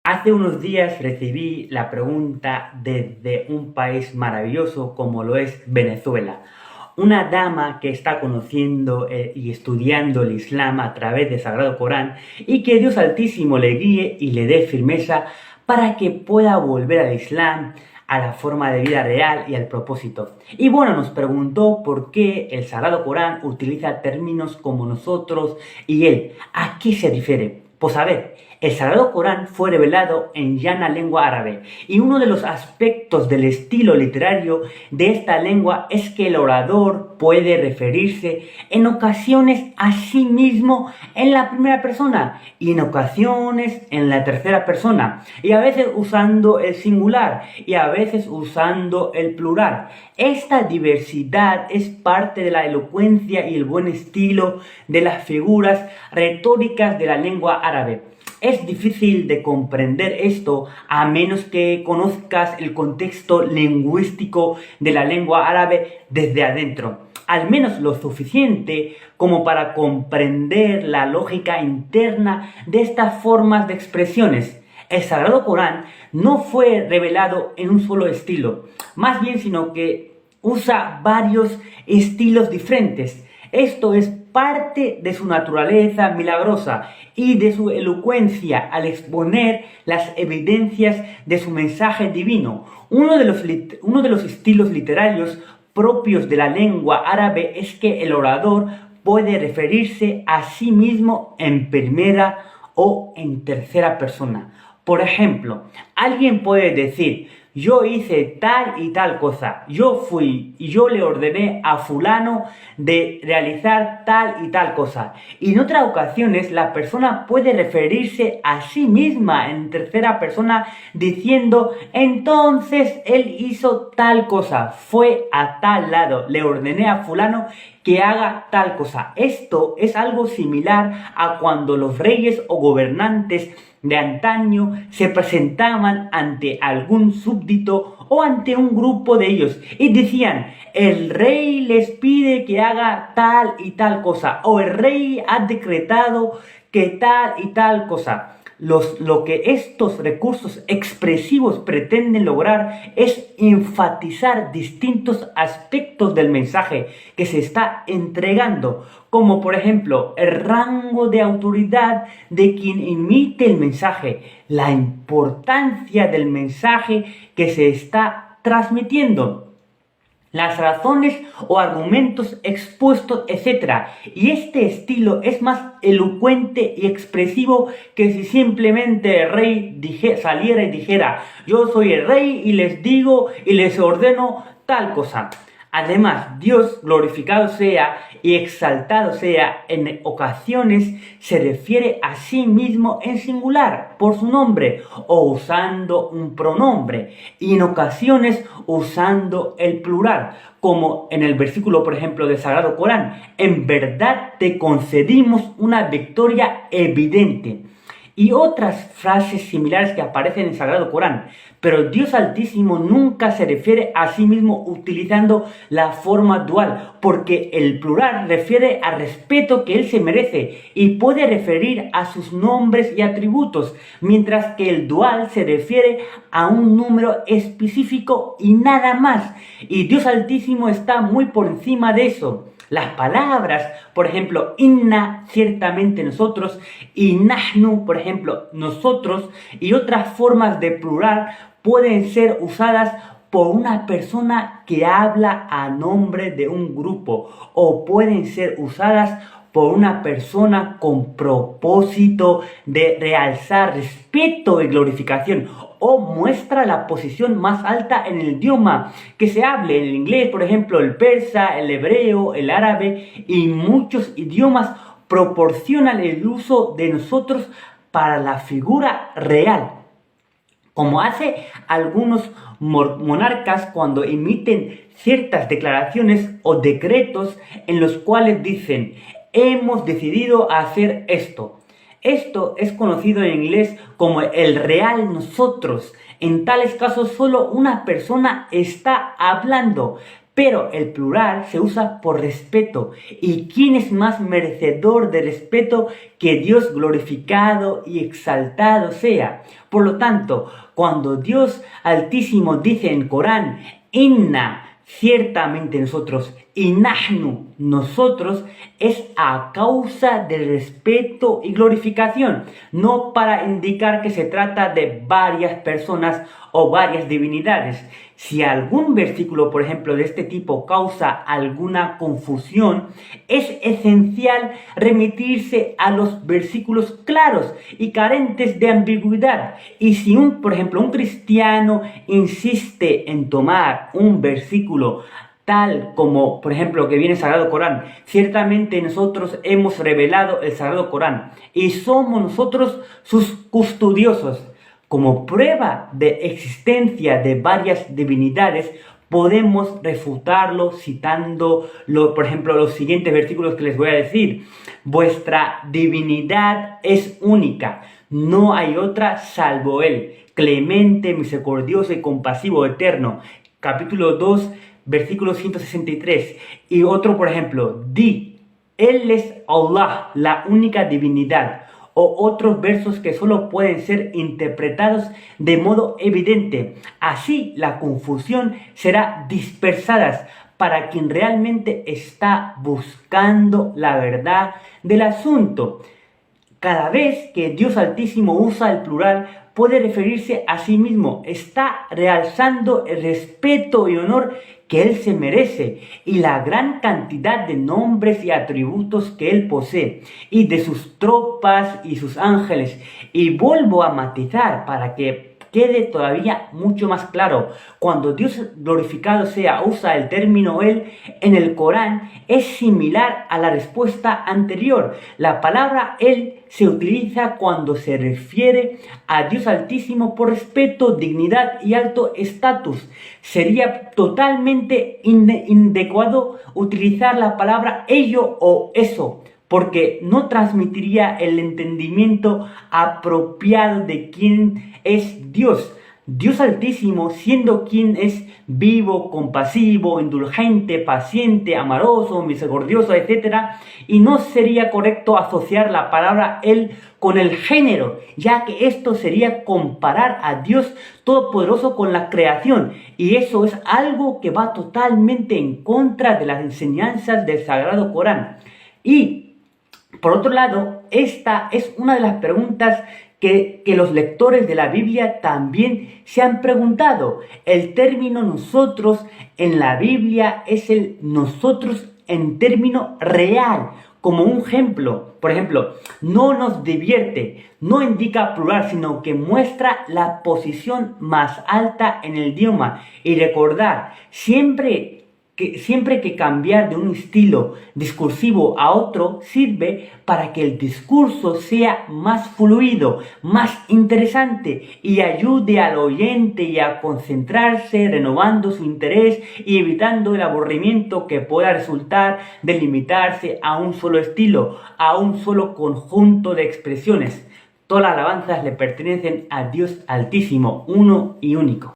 Hace unos días recibí la pregunta desde un país maravilloso como lo es Venezuela. Una dama que está conociendo y estudiando el Islam a través del Sagrado Corán y que Dios Altísimo le guíe y le dé firmeza para que pueda volver al Islam, a la forma de vida real y al propósito. Y bueno, nos preguntó por qué el Sagrado Corán utiliza términos como nosotros y él. ¿A qué se refiere? Pues a ver, el Sagrado Corán fue revelado en llana lengua árabe y uno de los aspectos del estilo literario de esta lengua es que el orador puede referirse en ocasiones a sí mismo en la primera persona y en ocasiones en la tercera persona y a veces usando el singular y a veces usando el plural. Esta diversidad es parte de la elocuencia y el buen estilo de las figuras retóricas de la lengua árabe. Es difícil de comprender esto a menos que conozcas el contexto lingüístico de la lengua árabe desde adentro, al menos lo suficiente como para comprender la lógica interna de estas formas de expresiones. El Sagrado Corán no fue revelado en un solo estilo, más bien sino que usa varios estilos diferentes. Esto es parte de su naturaleza milagrosa y de su elocuencia al exponer las evidencias de su mensaje divino. Uno de los estilos literarios propios de la lengua árabe es que el orador puede referirse a sí mismo en primera o en tercera persona. Por ejemplo, alguien puede decir: yo hice tal y tal cosa, yo fui y yo le ordené a fulano de realizar tal y tal cosa. Y en otras ocasiones la persona puede referirse a sí misma en tercera persona diciendo: entonces él hizo tal cosa, fue a tal lado, le ordené a fulano que haga tal cosa. Esto es algo similar a cuando los reyes o gobernantes de antaño se presentaban ante algún súbdito o ante un grupo de ellos y decían: el rey les pide que haga tal y tal cosa, o el rey ha decretado que tal y tal cosa. Lo que estos recursos expresivos pretenden lograr es enfatizar distintos aspectos del mensaje que se está entregando, como por ejemplo el rango de autoridad de quien emite el mensaje, la importancia del mensaje que se está transmitiendo, las razones o argumentos expuestos, etc. Y este estilo es más elocuente y expresivo que si simplemente el rey saliera y dijera: yo soy el rey y les digo y les ordeno tal cosa. Además, Dios, glorificado sea y exaltado sea, en ocasiones se refiere a sí mismo en singular, por su nombre, o usando un pronombre, y en ocasiones usando el plural, como en el versículo, por ejemplo, del Sagrado Corán: en verdad te concedimos una victoria evidente. Y otras frases similares que aparecen en el Sagrado Corán. Pero Dios Altísimo nunca se refiere a sí mismo utilizando la forma dual, porque el plural refiere al respeto que Él se merece y puede referir a sus nombres y atributos, mientras que el dual se refiere a un número específico y nada más. Y Dios Altísimo está muy por encima de eso. Las palabras, por ejemplo, inna, ciertamente nosotros, y nahnu, por ejemplo, nosotros, y otras formas de plural pueden ser usadas por una persona que habla a nombre de un grupo, o pueden ser usadas por una persona con propósito de realzar respeto y glorificación, o muestra la posición más alta en el idioma que se hable, el inglés, por ejemplo, el persa, el hebreo, el árabe y muchos idiomas proporcionan el uso de nosotros para la figura real, como hace algunos monarcas cuando emiten ciertas declaraciones o decretos en los cuales dicen: hemos decidido hacer esto. Esto es conocido en inglés como el real nosotros. En tales casos solo una persona está hablando, pero el plural se usa por respeto. ¿Y quién es más merecedor de respeto que Dios glorificado y exaltado sea? Por lo tanto, cuando Dios Altísimo dice en Corán, Inna, ciertamente nosotros, y nahnu, nosotros, es a causa del respeto y glorificación, no para indicar que se trata de varias personas o varias divinidades. Si algún versículo, por ejemplo, de este tipo causa alguna confusión, es esencial remitirse a los versículos claros y carentes de ambigüedad. Y si por ejemplo, un cristiano insiste en tomar un versículo tal como, por ejemplo, que viene el Sagrado Corán, ciertamente nosotros hemos revelado el Sagrado Corán y somos nosotros sus custodiosos. Como prueba de existencia de varias divinidades, podemos refutarlo citando, por ejemplo, los siguientes versículos que les voy a decir. Vuestra divinidad es única, no hay otra salvo Él, clemente, misericordioso y compasivo, eterno. Capítulo 2, versículo 163. Y otro, por ejemplo, di, Él es Allah, la única divinidad. O otros versos que solo pueden ser interpretados de modo evidente. Así la confusión será dispersada para quien realmente está buscando la verdad del asunto. Cada vez que Dios Altísimo usa el plural, puede referirse a sí mismo. Está realzando el respeto y honor que Él se merece y la gran cantidad de nombres y atributos que Él posee y de sus tropas y sus ángeles. Y vuelvo a matizar para que quede todavía mucho más claro. Cuando Dios glorificado sea usa el término Él en el Corán, es similar a la respuesta anterior. La palabra Él se utiliza cuando se refiere a Dios Altísimo por respeto, dignidad y alto estatus. Sería totalmente inadecuado utilizar la palabra ello o eso, porque no transmitiría el entendimiento apropiado de quién es Dios. Dios Altísimo, siendo quien es vivo, compasivo, indulgente, paciente, amoroso, misericordioso, etc. Y no sería correcto asociar la palabra Él con el género, ya que esto sería comparar a Dios Todopoderoso con la creación. Y eso es algo que va totalmente en contra de las enseñanzas del Sagrado Corán. Y por otro lado, esta es una de las preguntas que los lectores de la Biblia también se han preguntado. El término nosotros en la Biblia es el nosotros en término real, como un ejemplo. Por ejemplo, no nos divierte, no indica plural, sino que muestra la posición más alta en el idioma. Y recordar, siempre que cambiar de un estilo discursivo a otro sirve para que el discurso sea más fluido, más interesante y ayude al oyente y a concentrarse, renovando su interés y evitando el aburrimiento que pueda resultar de limitarse a un solo estilo, a un solo conjunto de expresiones. Todas las alabanzas le pertenecen a Dios Altísimo, uno y único.